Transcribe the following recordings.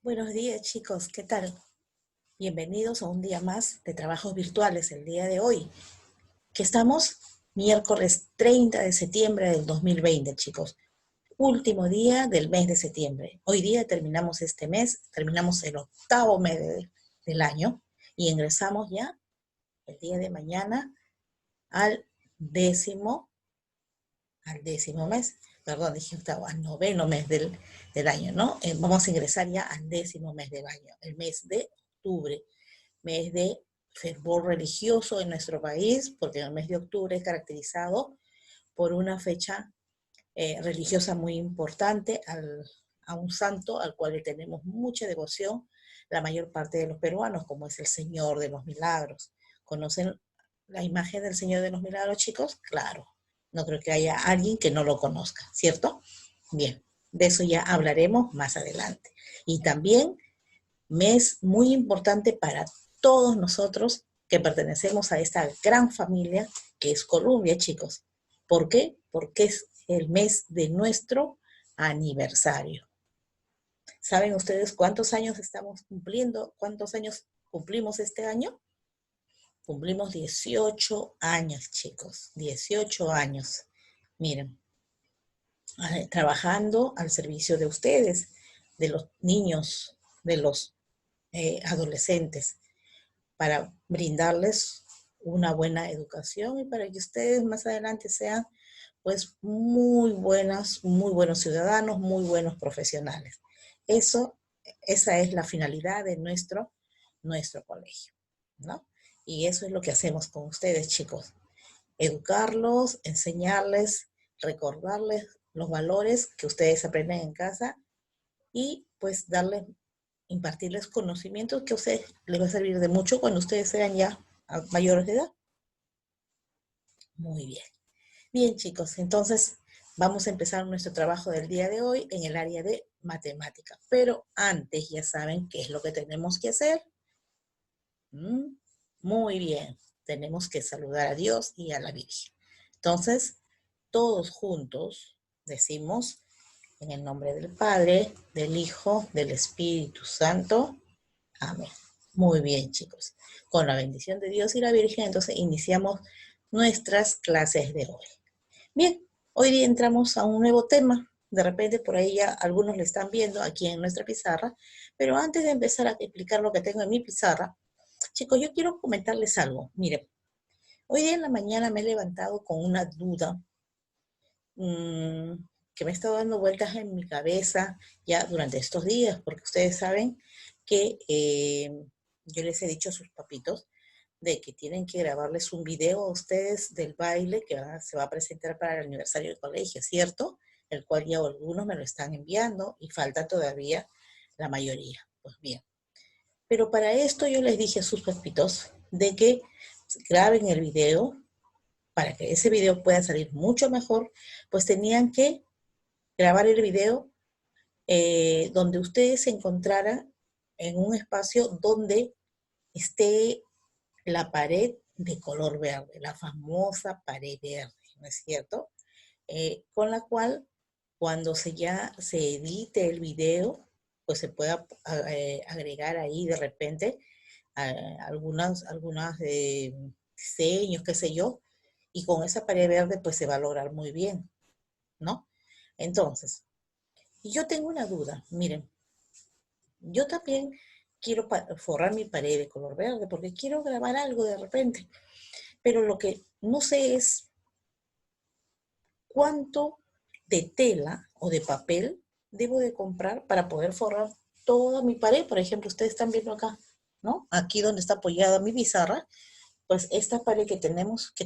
Buenos días, chicos, ¿qué tal? Bienvenidos a un día más de trabajos virtuales el día de hoy, que estamos miércoles 30 de septiembre del 2020, chicos. Último día del mes de septiembre. Hoy día terminamos este mes, terminamos el octavo mes del año y ingresamos ya el día de mañana al décimo, mes, perdón, dije octavo, al noveno mes del año, ¿no? Vamos a ingresar ya al décimo mes del año, el mes de octubre. Mes de fervor religioso en nuestro país, porque el mes de octubre es caracterizado por una fecha religiosa muy importante a un santo al cual le tenemos mucha devoción la mayor parte de los peruanos, como es el Señor de los Milagros. ¿Conocen la imagen del Señor de los Milagros, chicos? Claro, no creo que haya alguien que no lo conozca, ¿cierto? Bien, de eso ya hablaremos más adelante. Y también mes muy importante para todos nosotros que pertenecemos a esta gran familia que es Colombia, chicos. ¿Por qué? Porque es el mes de nuestro aniversario. ¿Saben ustedes cuántos años estamos cumpliendo? ¿Cuántos años cumplimos este año? Cumplimos 18 años, chicos. 18 años. Miren, trabajando al servicio de ustedes, de los niños, de los adolescentes, para brindarles una buena educación y para que ustedes más adelante sean pues muy buenos ciudadanos, muy buenos profesionales. Eso, esa es la finalidad de nuestro colegio, ¿no? Y eso es lo que hacemos con ustedes, chicos. Educarlos, enseñarles, recordarles los valores que ustedes aprenden en casa y pues darles, impartirles conocimientos que a ustedes les va a servir de mucho cuando ustedes sean ya mayores de edad. Muy bien. Bien, chicos, entonces vamos a empezar nuestro trabajo del día de hoy en el área de matemática. Pero antes ya saben qué es lo que tenemos que hacer. Muy bien, tenemos que saludar a Dios y a la Virgen. Entonces, todos juntos decimos en el nombre del Padre, del Hijo, del Espíritu Santo. Amén. Muy bien, chicos. Con la bendición de Dios y la Virgen, entonces iniciamos nuestras clases de hoy. Bien, hoy día entramos a un nuevo tema. De repente por ahí ya algunos lo están viendo aquí en nuestra pizarra, pero antes de empezar a explicar lo que tengo en mi pizarra, chicos, yo quiero comentarles algo. Miren, hoy día en la mañana me he levantado con una duda mmm, que me ha estado dando vueltas en mi cabeza ya durante estos días, porque ustedes saben que yo les he dicho a sus papitos de que tienen que grabarles un video a ustedes del baile que se va a presentar para el aniversario del colegio, ¿cierto? El cual ya algunos me lo están enviando y falta todavía la mayoría. Pues bien, pero para esto yo les dije a sus papitos de que graben el video para que ese video pueda salir mucho mejor, pues tenían que grabar el video donde ustedes se encontraran en un espacio donde esté la pared de color verde, la famosa pared verde, ¿no es cierto? Con la cual cuando se edite el video, pues se pueda agregar ahí de repente algunas diseños, qué sé yo, y con esa pared verde pues se va a lograr muy bien, ¿no? Entonces, yo tengo una duda, miren, yo también quiero forrar mi pared de color verde porque quiero grabar algo de repente, pero lo que no sé es cuánto de tela o de papel debo de comprar para poder forrar toda mi pared. Por ejemplo, ustedes están viendo acá, ¿no? Aquí donde está apoyada mi pizarra, pues esta pared que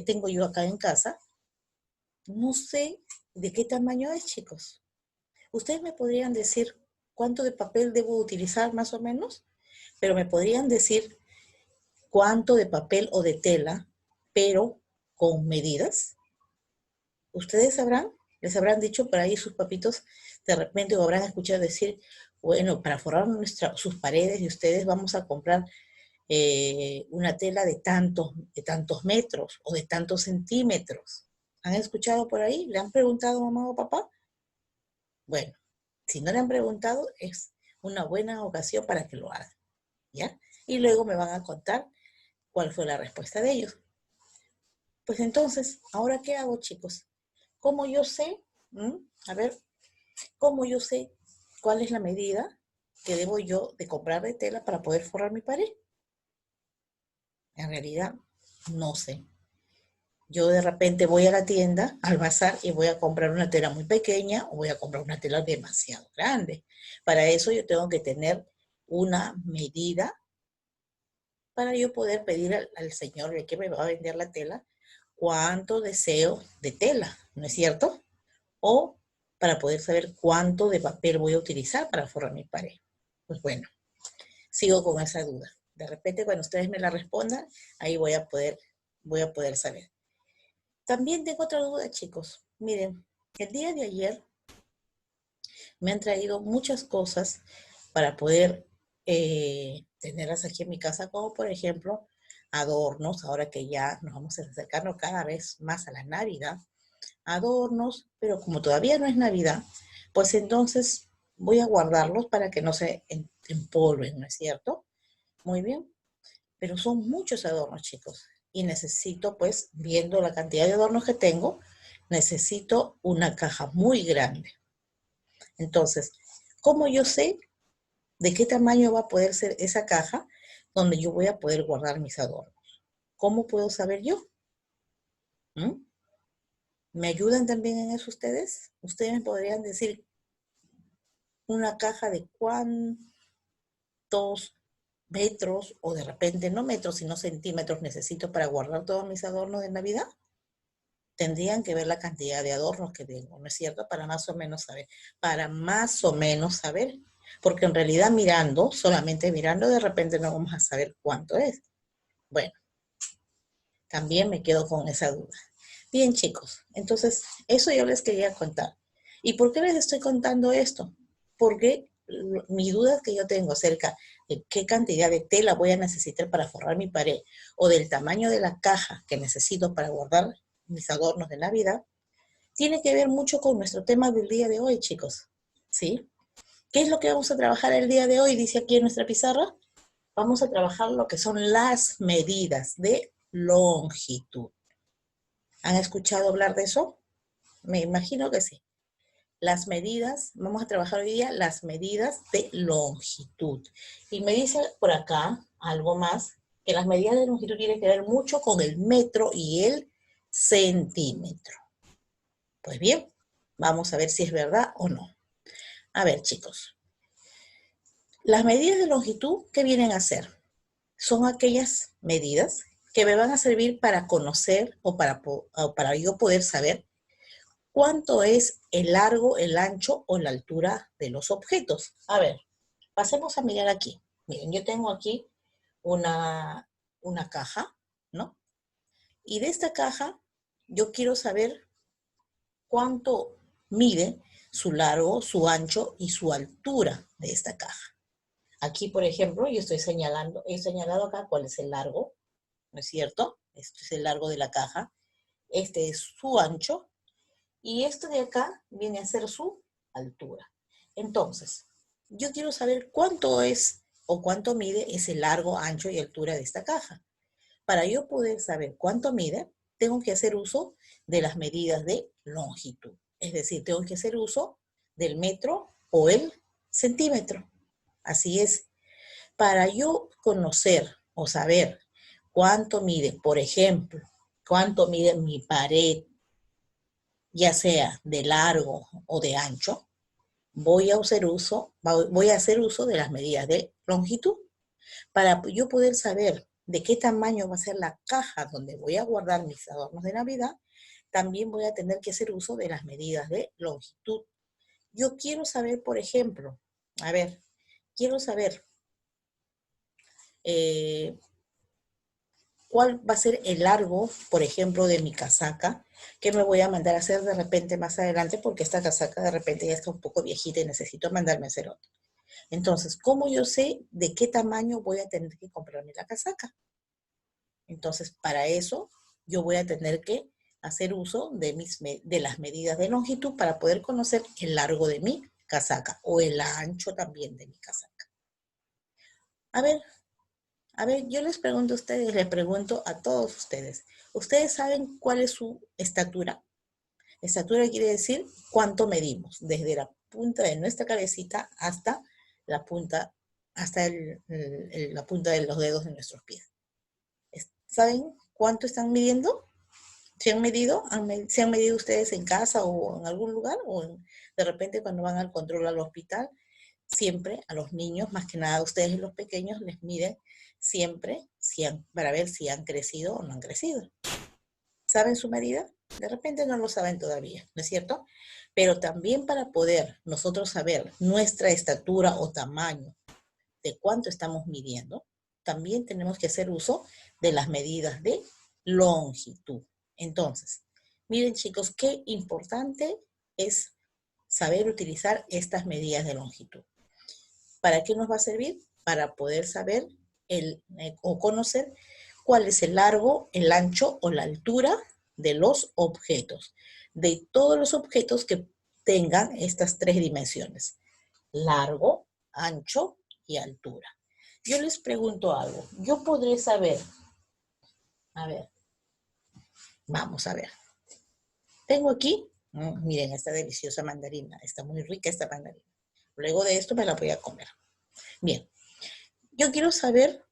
tengo yo acá en casa, no sé de qué tamaño es, chicos. ¿Ustedes me podrían decir cuánto de papel debo utilizar más o menos? Pero me podrían decir cuánto de papel o de tela, pero con medidas. ¿Ustedes sabrán? Les habrán dicho por ahí sus papitos, de repente, o habrán escuchado decir, bueno, para forrar sus paredes de ustedes vamos a comprar una tela de tantos metros o de tantos centímetros. ¿Han escuchado por ahí? ¿Le han preguntado a mamá o papá? Bueno, si no le han preguntado, es una buena ocasión para que lo hagan, ¿ya? Y luego me van a contar cuál fue la respuesta de ellos. Pues entonces, ¿ahora qué hago, chicos? ¿Cómo yo sé? A ver, ¿cómo yo sé cuál es la medida que debo yo de comprar de tela para poder forrar mi pared? En realidad, no sé. Yo de repente voy a la tienda, al bazar, y voy a comprar una tela muy pequeña o voy a comprar una tela demasiado grande. Para eso yo tengo que tener una medida para yo poder pedir al señor el que me va a vender la tela cuánto deseo de tela, ¿no es cierto? O para poder saber cuánto de papel voy a utilizar para forrar mi pared. Pues bueno, sigo con esa duda. De repente cuando ustedes me la respondan, ahí voy a poder saber. También tengo otra duda, chicos. Miren, el día de ayer me han traído muchas cosas para poder tenerlas aquí en mi casa, como por ejemplo adornos, ahora que ya nos vamos a acercarnos cada vez más a la Navidad, adornos, pero como todavía no es Navidad, pues entonces voy a guardarlos para que no se empolven, ¿no es cierto? Muy bien, pero son muchos adornos, chicos, y necesito, pues, viendo la cantidad de adornos que tengo, necesito una caja muy grande. Entonces, ¿cómo yo sé de qué tamaño va a poder ser esa caja donde yo voy a poder guardar mis adornos? ¿Cómo puedo saber yo? ¿Mm? ¿Me ayudan también en eso ustedes? Ustedes me podrían decir una caja de cuántos metros, o de repente no metros, sino centímetros necesito para guardar todos mis adornos de Navidad. Tendrían que ver la cantidad de adornos que tengo, ¿no es cierto? Para más o menos saber, porque en realidad mirando, solamente mirando, de repente no vamos a saber cuánto es. Bueno, también me quedo con esa duda. Bien, chicos, entonces eso yo les quería contar. ¿Y por qué les estoy contando esto? Porque mi duda que yo tengo acerca de qué cantidad de tela voy a necesitar para forrar mi pared o del tamaño de la caja que necesito para guardar mis adornos de Navidad, tiene que ver mucho con nuestro tema del día de hoy, chicos. ¿Sí? ¿Qué es lo que vamos a trabajar el día de hoy? Dice aquí en nuestra pizarra. Vamos a trabajar lo que son las medidas de longitud. ¿Han escuchado hablar de eso? Me imagino que sí. Las medidas, vamos a trabajar hoy día las medidas de longitud. Y me dice por acá algo más, que las medidas de longitud tienen que ver mucho con el metro y el centímetro. Pues bien, vamos a ver si es verdad o no. A ver, chicos, las medidas de longitud, ¿qué vienen a ser? Son aquellas medidas que me van a servir para conocer o para yo poder saber cuánto es el largo, el ancho o la altura de los objetos. A ver, pasemos a mirar aquí. Miren, yo tengo aquí una, una caja, ¿no? Y de esta caja yo quiero saber cuánto mide su largo, su ancho y su altura de esta caja. Aquí, por ejemplo, yo he señalado acá cuál es el largo, ¿no es cierto? Este es el largo de la caja, este es su ancho y esto de acá viene a ser su altura. Entonces, yo quiero saber cuánto es o cuánto mide ese largo, ancho y altura de esta caja. Para yo poder saber cuánto mide, tengo que hacer uso de las medidas de longitud. Es decir, tengo que hacer uso del metro o el centímetro. Así es. Para yo conocer o saber cuánto mide, por ejemplo, cuánto mide mi pared, ya sea de largo o de ancho, voy a hacer uso de las medidas de longitud. Para yo poder saber de qué tamaño va a ser la caja donde voy a guardar mis adornos de Navidad, también voy a tener que hacer uso de las medidas de longitud. Yo quiero saber, por ejemplo, a ver, quiero saber eh, cuál va a ser el largo, por ejemplo, de mi casaca, que me voy a mandar a hacer de repente más adelante, porque esta casaca de repente ya está un poco viejita y necesito mandarme a hacer otra. Entonces, ¿cómo yo sé de qué tamaño voy a tener que comprarme la casaca? Entonces, para eso, yo voy a tener que hacer uso de las medidas de longitud para poder conocer el largo de mi casaca o el ancho también de mi casaca. A ver, yo les pregunto a ustedes, les pregunto a todos ustedes. ¿Ustedes saben cuál es su estatura? Estatura quiere decir cuánto medimos, desde la punta de nuestra cabecita hasta la punta, la punta de los dedos de nuestros pies. ¿Saben cuánto están midiendo? ¿Se han medido? ¿Se han medido ustedes en casa o en algún lugar? De repente cuando van al control al hospital, siempre a los niños, más que nada a ustedes los pequeños, les miden siempre para ver si han crecido o no han crecido. ¿Saben su medida? De repente no lo saben todavía, ¿no es cierto? Pero también para poder nosotros saber nuestra estatura o tamaño de cuánto estamos midiendo, también tenemos que hacer uso de las medidas de longitud. Entonces, miren chicos, qué importante es saber utilizar estas medidas de longitud. ¿Para qué nos va a servir? Para poder saber o conocer cuál es el largo, el ancho o la altura de los objetos, de todos los objetos que tengan estas tres dimensiones: largo, ancho y altura. Yo les pregunto algo. Yo podré saber, a ver, vamos a ver. Tengo aquí, miren, esta deliciosa mandarina. Está muy rica esta mandarina. Luego de esto me la voy a comer. Bien, yo quiero saber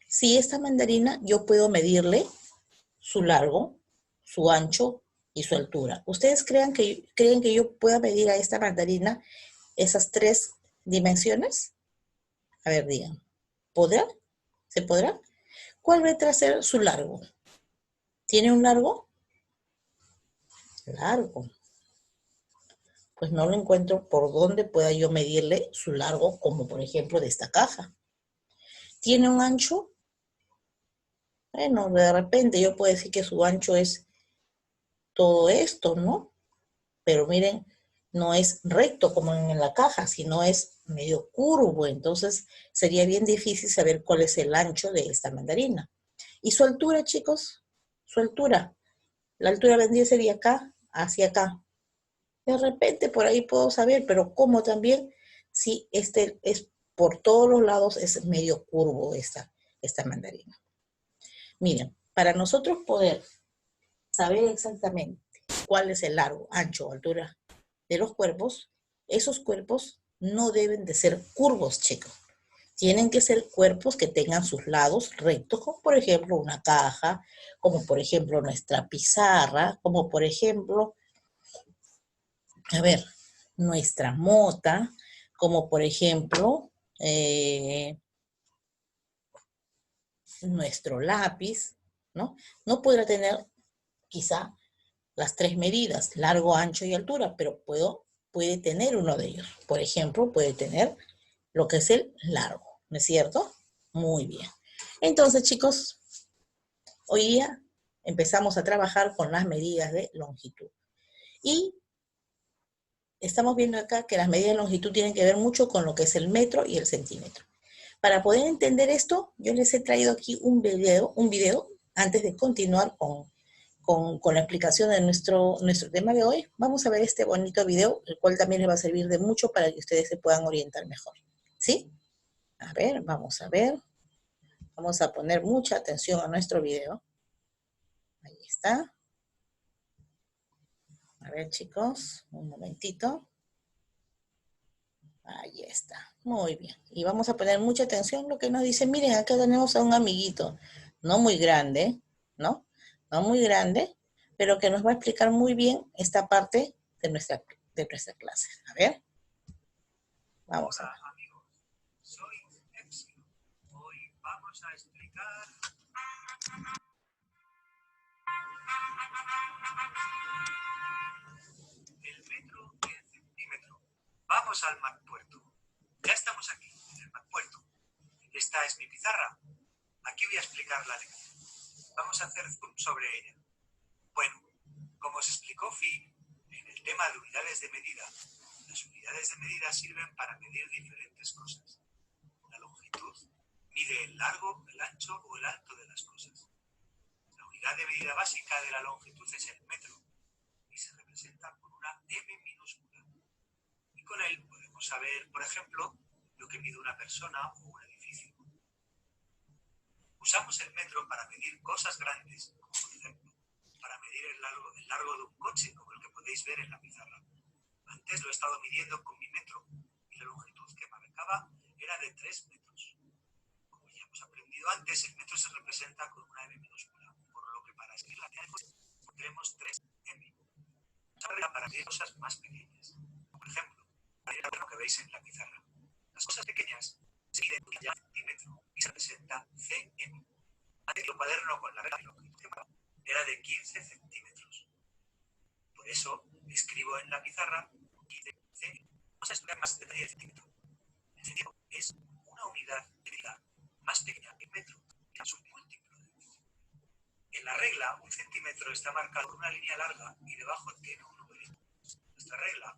si esta mandarina yo puedo medirle su largo, su ancho y su altura. ¿Ustedes creen que yo pueda medir a esta mandarina esas tres dimensiones? A ver, digan. ¿Podrá? ¿Se podrá? ¿Cuál vendrá a ser su largo? ¿Tiene un largo? Largo. Pues no lo encuentro por dónde pueda yo medirle su largo, como por ejemplo de esta caja. ¿Tiene un ancho? Bueno, de repente yo puedo decir que su ancho es todo esto, ¿no? Pero miren, no es recto como en la caja, sino es medio curvo. Entonces sería bien difícil saber cuál es el ancho de esta mandarina. ¿Y su altura, chicos? Su altura. La altura vendría sería acá, hacia acá. De repente por ahí puedo saber, pero como también si este es por todos los lados, es medio curvo esta mandarina. Miren, para nosotros poder saber exactamente cuál es el largo, ancho o altura de los cuerpos, esos cuerpos no deben de ser curvos, chicos. Tienen que ser cuerpos que tengan sus lados rectos, como por ejemplo una caja, como por ejemplo nuestra pizarra, como por ejemplo, a ver, nuestra mota, como por ejemplo nuestro lápiz, ¿no? No podrá tener quizá las tres medidas, largo, ancho y altura, pero puede tener uno de ellos. Por ejemplo, puede tener lo que es el largo, ¿no es cierto? Muy bien. Entonces, chicos, hoy día empezamos a trabajar con las medidas de longitud. Y estamos viendo acá que las medidas de longitud tienen que ver mucho con lo que es el metro y el centímetro. Para poder entender esto, yo les he traído aquí un video antes de continuar con la explicación de nuestro tema de hoy. Vamos a ver este bonito video, el cual también les va a servir de mucho para que ustedes se puedan orientar mejor. ¿Sí? A ver, vamos a ver. Vamos a poner mucha atención a nuestro video. Ahí está. A ver, chicos, un momentito. Ahí está. Muy bien. Y vamos a poner mucha atención a lo que nos dice. Miren, acá tenemos a un amiguito, no muy grande, ¿no? No muy grande, pero que nos va a explicar muy bien esta parte de nuestra clase. A ver. Vamos a ver. Hola, amigos. Soy Epsilon. Hoy vamos a explicar el metro y el centímetro. Vamos al MacPuerto. Ya estamos aquí, en el MacPuerto. Esta es mi pizarra. Aquí voy a explicar la lección. Vamos a hacer zoom sobre ella. Bueno, como os explicó Finn en el tema de unidades de medida, las unidades de medida sirven para medir diferentes cosas. La longitud mide el largo, el ancho o el alto de las cosas. La unidad de medida básica de la longitud es el metro y se representa por una M minúscula. Y con él podemos saber, por ejemplo, lo que mide una persona o un edificio. Usamos el metro para medir cosas grandes, como por ejemplo, para medir el largo de un coche, como el que podéis ver en la pizarra. Antes lo he estado midiendo con mi metro y la longitud que marcaba era de 3 metros. Como ya hemos aprendido antes, el metro se representa con una M minúscula, por lo que para escribir la tendremos 3M. Para medir cosas más pequeñas. Por ejemplo, lo que veis en la pizarra. Las cosas pequeñas se miden en centímetro y se representa cm. Antes el cuaderno con la regla de longitud era de 15 centímetros. Por eso escribo en la pizarra 15 cm. Vamos a estudiar más detalle del centímetro. El centímetro es una unidad de medida más pequeña que el metro, que es un múltiplo del metro. En la regla, un centímetro está marcado con una línea larga y debajo tiene un numerito. Nuestra regla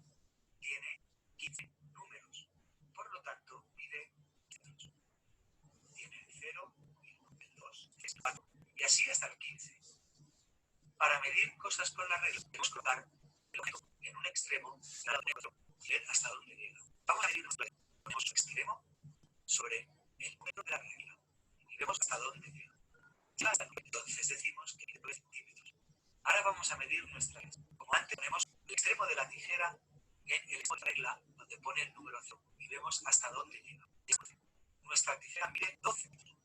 tiene 15 números, por lo tanto mide centímetros. Tiene el 0, el 2, el 4 y así hasta el 15. Para medir cosas con la regla, debemos colocar el objeto en un extremo y ver hasta dónde llega. Vamos a medir ponemos un extremo sobre el número de la regla y vemos hasta dónde llega. Entonces decimos que mide 9 centímetros. Ahora vamos a medir nuestra regla. Como antes ponemos el extremo de la tijera en el extremo de la regla donde pone el número 0 y vemos hasta dónde llega. Nuestra tijera mide 12 centímetros.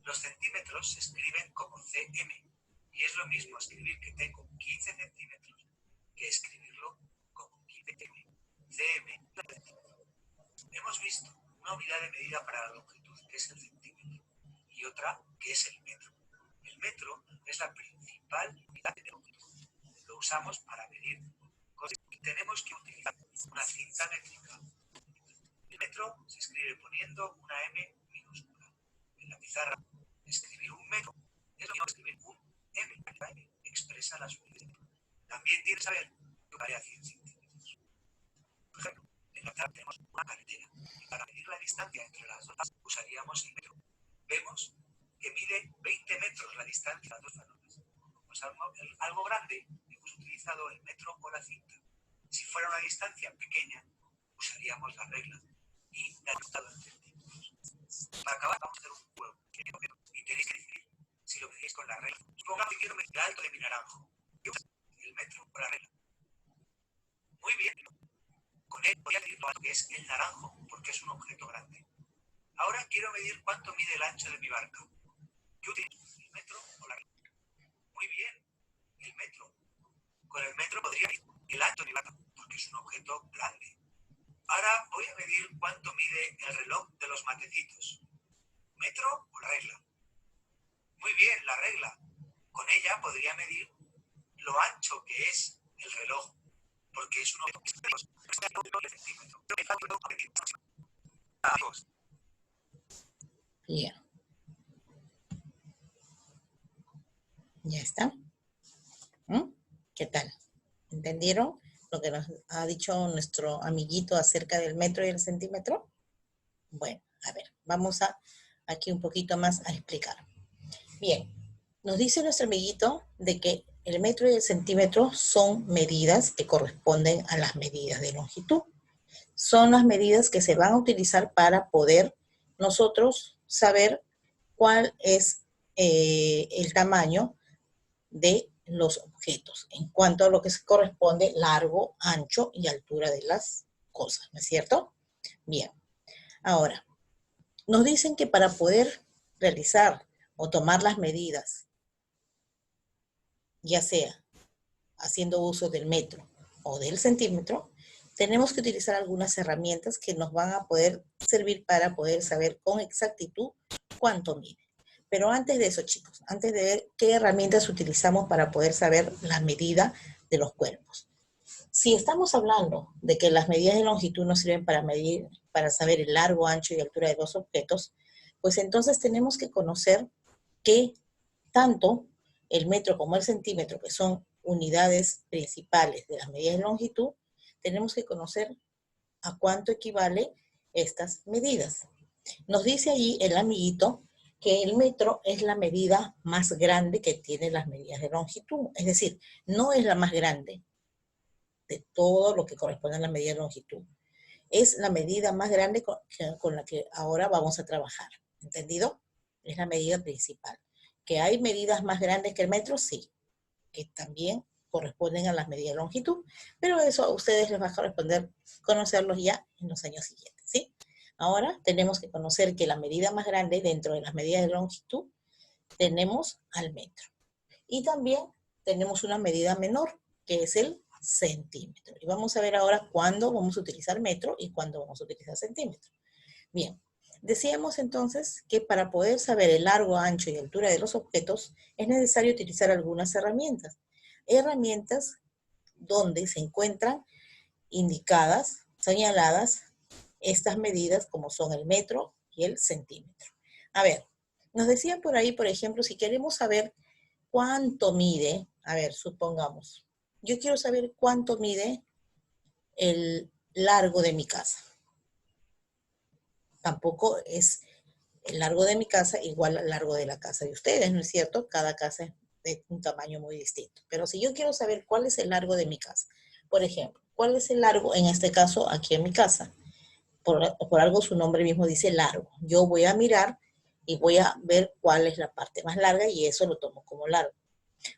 Los centímetros se escriben como cm y es lo mismo escribir que tengo 15 centímetros que escribirlo como 15 cm. Hemos visto una unidad de medida para la longitud que es el centímetro y otra que es el metro. El metro es la principal unidad de longitud. Lo usamos para medir cosas y tenemos que utilizar una cinta métrica. El metro se escribe poniendo una M minúscula. En la pizarra, escribir un metro es lo mismo que escribir un M. La M expresa las unidades. También tienes que saber que vale a 100 centímetros. Por ejemplo, en la pizarra tenemos una carretera y para medir la distancia entre las dos usaríamos el metro. Vemos que mide 20 metros la distancia de las dos farolas. Como es algo grande, hemos utilizado el metro o la cinta. Si fuera una distancia pequeña, usaríamos la regla y la resultado en centímetros. Para acabar, vamos a hacer un juego. Y tenéis que decidir si lo medís con la regla. Supongamos que quiero medir el alto de mi naranjo. ¿El metro o la regla? Muy bien. Con él voy a medir lo alto que es el naranjo, porque es un objeto grande. Ahora quiero medir cuánto mide el ancho de mi barca. ¿Qué utilizo? ¿El metro o la regla? Muy bien. El metro. Con el metro podría medir el ancho de mi barca, porque es un objeto grande. Ahora voy a medir cuánto mide el reloj de los matecitos. ¿Metro o la regla? Muy bien, la regla. Con ella podría medir lo ancho que es el reloj, porque es un objeto de centímetro. Bien. Ya está. ¿Qué tal? ¿Entendieron lo que nos ha dicho nuestro amiguito acerca del metro y el centímetro? Bueno, a ver, vamos aquí un poquito más a explicar. Bien, nos dice nuestro amiguito de que el metro y el centímetro son medidas que corresponden a las medidas de longitud. Son las medidas que se van a utilizar para poder nosotros saber cuál es el tamaño de los objetos en cuanto a lo que se corresponde largo, ancho y altura de las cosas, ¿no es cierto? Bien, ahora, nos dicen que para poder realizar o tomar las medidas, ya sea haciendo uso del metro o del centímetro, tenemos que utilizar algunas herramientas que nos van a poder servir para poder saber con exactitud cuánto mide. Pero antes de eso, chicos, antes de ver qué herramientas utilizamos para poder saber la medida de los cuerpos. Si estamos hablando de que las medidas de longitud nos sirven para medir, para saber el largo, ancho y altura de los objetos, pues entonces tenemos que conocer que tanto el metro como el centímetro, que son unidades principales de las medidas de longitud, tenemos que conocer a cuánto equivale estas medidas. Nos dice allí el amiguito que el metro es la medida más grande que tiene las medidas de longitud. Es decir, no es la más grande, de todo lo que corresponde a la medida de longitud. Es la medida más grande con la que ahora vamos a trabajar. ¿Entendido? Es la medida principal. ¿Que hay medidas más grandes que el metro? Sí, que también corresponden a las medidas de longitud, pero eso a ustedes les va a corresponder conocerlos ya en los años siguientes, ¿sí? Ahora tenemos que conocer que la medida más grande dentro de las medidas de longitud tenemos al metro. Y también tenemos una medida menor, que es el centímetro. Y vamos a ver ahora cuándo vamos a utilizar metro y cuándo vamos a utilizar centímetro. Bien, decíamos entonces que para poder saber el largo, ancho y altura de los objetos es necesario utilizar algunas herramientas. Herramientas donde se encuentran indicadas, señaladas, estas medidas como son el metro y el centímetro. A ver, nos decían por ahí, por ejemplo, si queremos saber cuánto mide, a ver, supongamos, yo quiero saber cuánto mide el largo de mi casa. Tampoco es el largo de mi casa igual al largo de la casa de ustedes, ¿no es cierto? Cada casa es de un tamaño muy distinto. Pero si yo quiero saber cuál es el largo de mi casa, por ejemplo, ¿cuál es el largo, en este caso, aquí en mi casa? Por algo su nombre mismo dice largo. Yo voy a mirar y voy a ver cuál es la parte más larga y eso lo tomo como largo.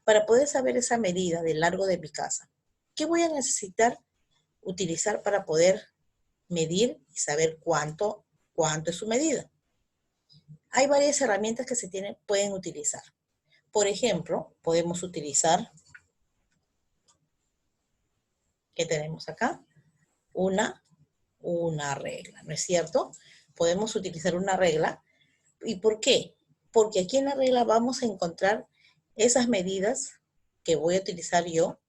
Para poder saber esa medida del largo de mi casa, ¿qué voy a necesitar utilizar para poder medir y saber cuánto es su medida? Hay varias herramientas que pueden utilizar. Por ejemplo, podemos utilizar, ¿qué tenemos acá? Una regla, ¿no es cierto? Podemos utilizar una regla. ¿Y por qué? Porque aquí en la regla vamos a encontrar esas medidas que voy a utilizar yo,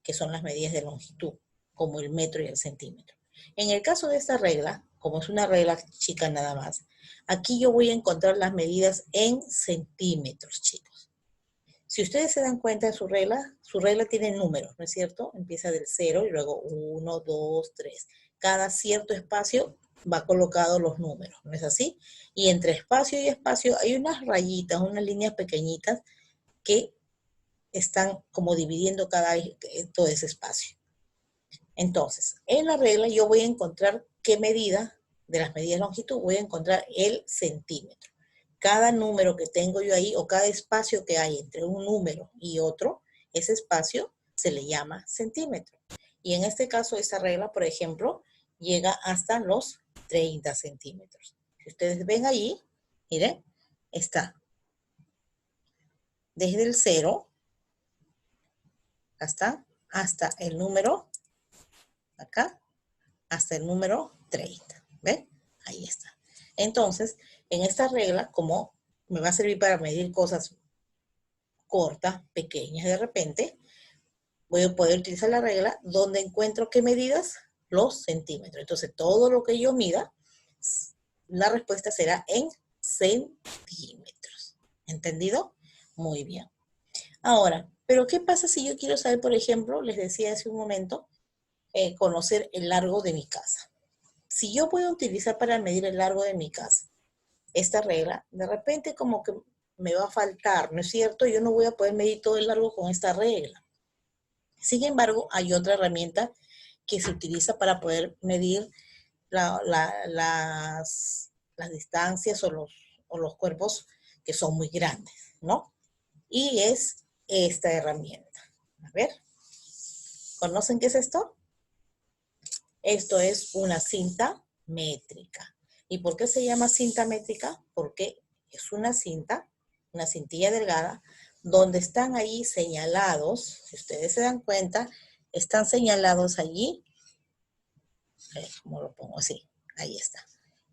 que son las medidas de longitud, como el metro y el centímetro. En el caso de esta regla, como es una regla chica nada más, aquí yo voy a encontrar las medidas en centímetros, chicos. Si ustedes se dan cuenta de su regla tiene números, ¿no es cierto? Empieza del 0 y luego 1, 2, 3. Cada cierto espacio va colocado los números, ¿no es así? Y entre espacio y espacio hay unas rayitas, unas líneas pequeñitas que están como dividiendo todo ese espacio. Entonces, en la regla yo voy a encontrar qué medida de las medidas de longitud, voy a encontrar el centímetro. Cada número que tengo yo ahí o cada espacio que hay entre un número y otro, ese espacio se le llama centímetro. Y en este caso, esta regla, por ejemplo, llega hasta los 30 centímetros. Si ustedes ven allí, miren, está desde el 0 hasta el número, acá, hasta el número 30. ¿Ven? Ahí está. Entonces, en esta regla, como me va a servir para medir cosas cortas, pequeñas de repente, voy a poder utilizar la regla donde encuentro qué medidas, los centímetros. Entonces, todo lo que yo mida, la respuesta será en centímetros. ¿Entendido? Muy bien. Ahora, ¿pero qué pasa si yo quiero saber, por ejemplo, les decía hace un momento, conocer el largo de mi casa? Si yo puedo utilizar para medir el largo de mi casa esta regla, de repente como que me va a faltar, ¿no es cierto? Yo no voy a poder medir todo el largo con esta regla. Sin embargo, hay otra herramienta que se utiliza para poder medir las distancias o los cuerpos que son muy grandes, ¿no? Y es esta herramienta. A ver, ¿conocen qué es esto? Esto es una cinta métrica. ¿Y por qué se llama cinta métrica? Porque es una cintilla delgada, donde están ahí señalados, si ustedes se dan cuenta, están señalados allí, a ver, ¿cómo lo pongo? Así, ahí está.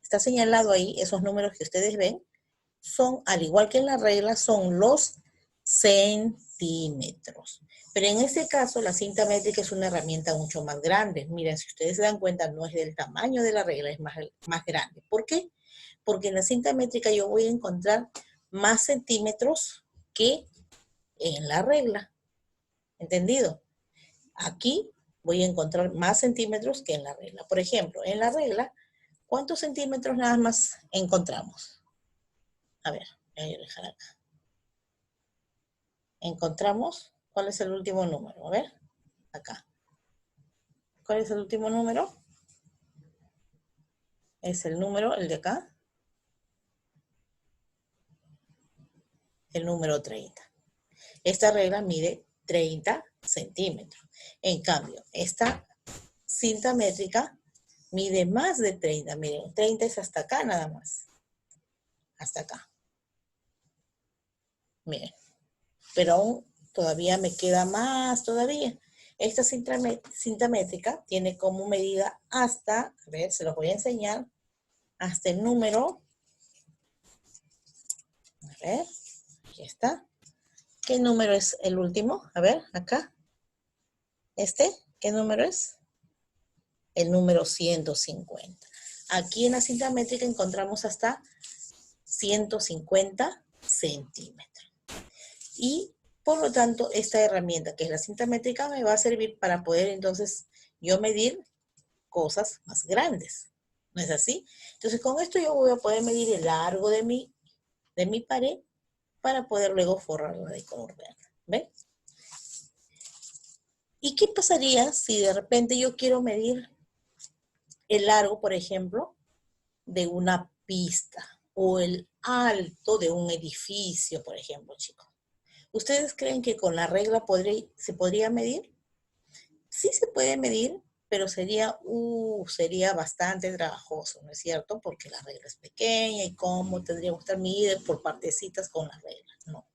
Está señalado ahí, esos números que ustedes ven, son, al igual que en la regla, son los centímetros. Pero en este caso, la cinta métrica es una herramienta mucho más grande. Miren, si ustedes se dan cuenta, no es del tamaño de la regla, es más grande. ¿Por qué? Porque en la cinta métrica yo voy a encontrar más centímetros que en la regla. ¿Entendido? Aquí voy a encontrar más centímetros que en la regla. Por ejemplo, en la regla, ¿cuántos centímetros nada más encontramos? A ver, voy a dejar acá. Encontramos, ¿cuál es el último número? A ver, acá. ¿Cuál es el último número? Es el número, el de acá, el número 30. Esta regla mide 30 centímetros. En cambio, esta cinta métrica mide más de 30. Miren, 30 es hasta acá nada más. Hasta acá. Miren. Pero aún todavía me queda más todavía. Esta cinta métrica tiene como medida hasta, a ver, se los voy a enseñar, hasta el número, a ver, aquí está. ¿Qué número es el último? A ver, acá. ¿Qué número es? El número 150. Aquí en la cinta métrica encontramos hasta 150 centímetros. Y por lo tanto, esta herramienta que es la cinta métrica me va a servir para poder entonces yo medir cosas más grandes. ¿No es así? Entonces con esto yo voy a poder medir el largo de mi pared para poder luego forrarla de color verde. ¿Ven? ¿Y qué pasaría si de repente yo quiero medir el largo, por ejemplo, de una pista o el alto de un edificio, por ejemplo, chicos? ¿Ustedes creen que con la regla se podría medir? Sí se puede medir, pero sería bastante trabajoso, ¿no es cierto? Porque la regla es pequeña y cómo tendríamos que estar medidas por partecitas con las reglas, ¿no?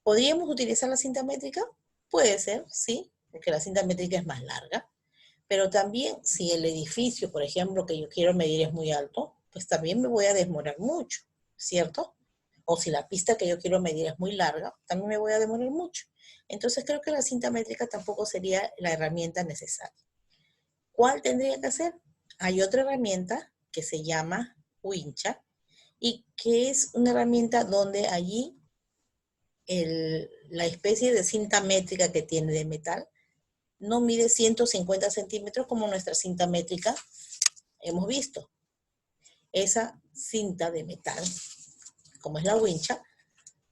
¿Podríamos utilizar la cinta métrica? Puede ser, sí, porque la cinta métrica es más larga, pero también si el edificio, por ejemplo, que yo quiero medir es muy alto, pues también me voy a demorar mucho, ¿cierto? O si la pista que yo quiero medir es muy larga, también me voy a demorar mucho. Entonces creo que la cinta métrica tampoco sería la herramienta necesaria. ¿Cuál tendría que hacer? Hay otra herramienta que se llama wincha y que es una herramienta donde allí la especie de cinta métrica que tiene de metal no mide 150 centímetros como nuestra cinta métrica hemos visto. Esa cinta de metal, como es la wincha,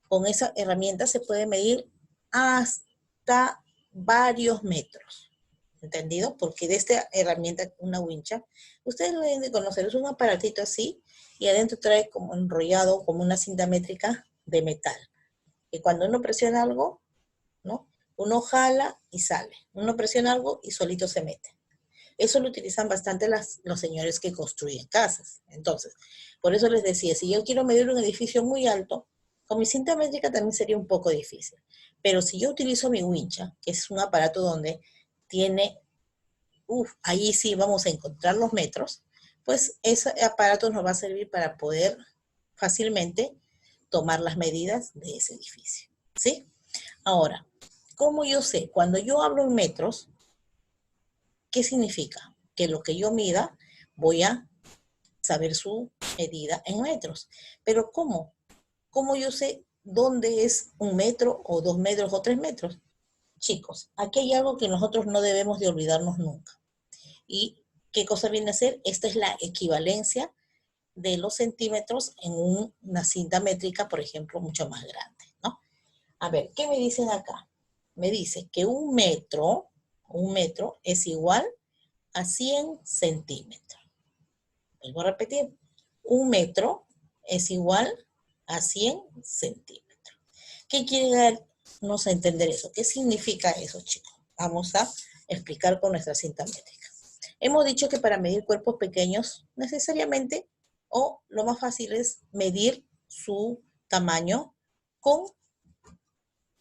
con esa herramienta se puede medir hasta varios metros. ¿Entendido? Porque de esta herramienta, una wincha, ustedes lo deben de conocer, es un aparatito así y adentro trae como enrollado como una cinta métrica de metal. Y cuando uno presiona algo, ¿no? Uno jala y sale. Uno presiona algo y solito se mete. Eso lo utilizan bastante los señores que construyen casas. Entonces, por eso les decía, si yo quiero medir un edificio muy alto, con mi cinta métrica también sería un poco difícil. Pero si yo utilizo mi wincha, que es un aparato donde tiene, ahí sí vamos a encontrar los metros, pues ese aparato nos va a servir para poder fácilmente tomar las medidas de ese edificio. ¿Sí? Ahora, ¿cómo yo sé? Cuando yo hablo en metros, ¿qué significa? Que lo que yo mida, voy a saber su medida en metros. Pero ¿cómo? ¿Cómo yo sé dónde es 1 metro o 2 metros o 3 metros? Chicos, aquí hay algo que nosotros no debemos de olvidarnos nunca. ¿Y qué cosa viene a ser? Esta es la equivalencia de los centímetros en una cinta métrica, por ejemplo, mucho más grande, ¿no? A ver, ¿qué me dicen acá? Me dice que 1 metro es igual a 100 centímetros. Vuelvo a repetir, 1 metro es igual a 100 centímetros. ¿Qué quiere darnos a entender eso? ¿Qué significa eso, chicos? Vamos a explicar con nuestra cinta métrica. Hemos dicho que para medir cuerpos pequeños, necesariamente, o lo más fácil es medir su tamaño con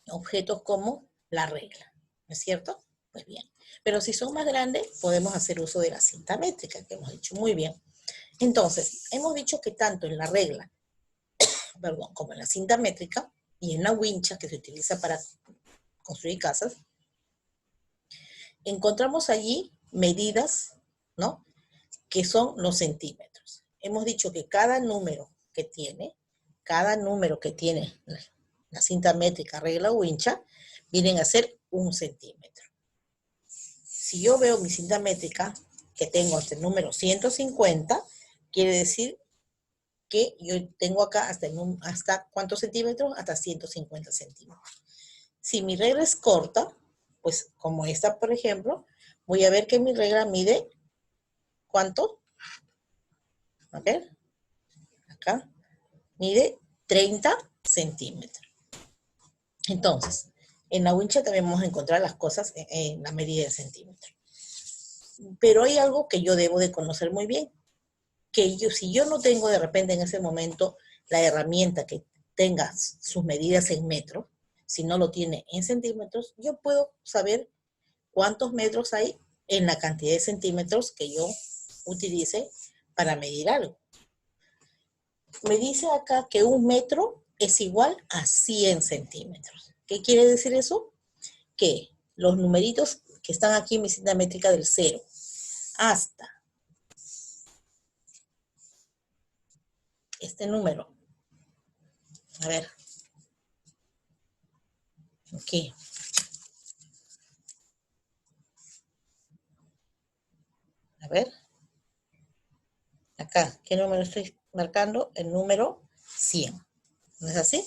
objetos como la regla, ¿no es cierto? Pues bien, pero si son más grandes, podemos hacer uso de la cinta métrica, que hemos dicho muy bien. Entonces, hemos dicho que tanto en la regla, como en la cinta métrica y en la wincha que se utiliza para construir casas, encontramos allí medidas, ¿no? Que son los centímetros. Hemos dicho que cada número que tiene la cinta métrica, regla o wincha, vienen a ser 1 centímetro. Si yo veo mi cinta métrica que tengo hasta el número 150, quiere decir que yo tengo acá hasta ¿cuántos centímetros? Hasta 150 centímetros. Si mi regla es corta, pues como esta, por ejemplo, voy a ver que mi regla mide, ¿cuánto? A ver, acá, mide 30 centímetros. Entonces, en la wincha también vamos a encontrar las cosas en la medida de centímetros. Pero hay algo que yo debo de conocer muy bien, que si yo no tengo de repente en ese momento la herramienta que tenga sus medidas en metros, si no lo tiene en centímetros, yo puedo saber cuántos metros hay en la cantidad de centímetros que yo utilice para medir algo. Me dice acá que 1 metro es igual a 100 centímetros. ¿Qué quiere decir eso? Que los numeritos que están aquí en mi cinta métrica del 0 hasta este número. A ver. Aquí. A ver. Acá, ¿qué número estoy marcando? El número 100. ¿No es así?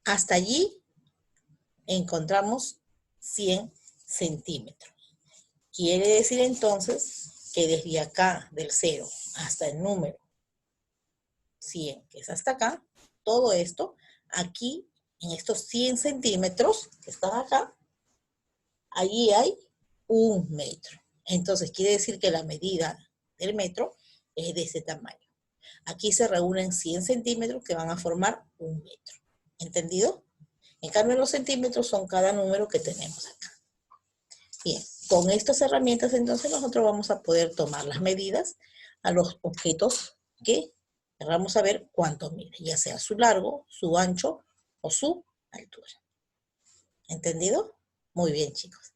Hasta allí encontramos 100 centímetros. Quiere decir entonces que desde acá, del 0 hasta el número 100, que es hasta acá, todo esto, aquí, en estos 100 centímetros que están acá, allí hay 1 metro. Entonces quiere decir que la medida del metro es de ese tamaño. Aquí se reúnen 100 centímetros que van a formar 1 metro. ¿Entendido? En cambio, los centímetros son cada número que tenemos acá. Bien, con estas herramientas entonces nosotros vamos a poder tomar las medidas a los objetos que queramos saber cuánto mide, ya sea su largo, su ancho o su altura. ¿Entendido? Muy bien, chicos.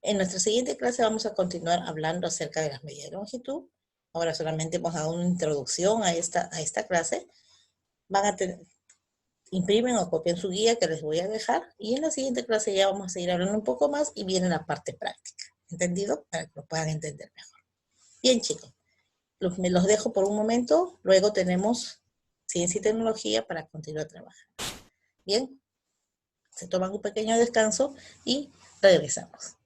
En nuestra siguiente clase vamos a continuar hablando acerca de las medidas de longitud. Ahora solamente hemos dado una introducción a esta clase. Van a tener, imprimen o copian su guía que les voy a dejar y en la siguiente clase ya vamos a seguir hablando un poco más y viene la parte práctica. ¿Entendido? Para que lo puedan entender mejor. Bien, chicos. Me los dejo por un momento. Luego tenemos ciencia y tecnología para continuar trabajando. Bien. Se toman un pequeño descanso y regresamos.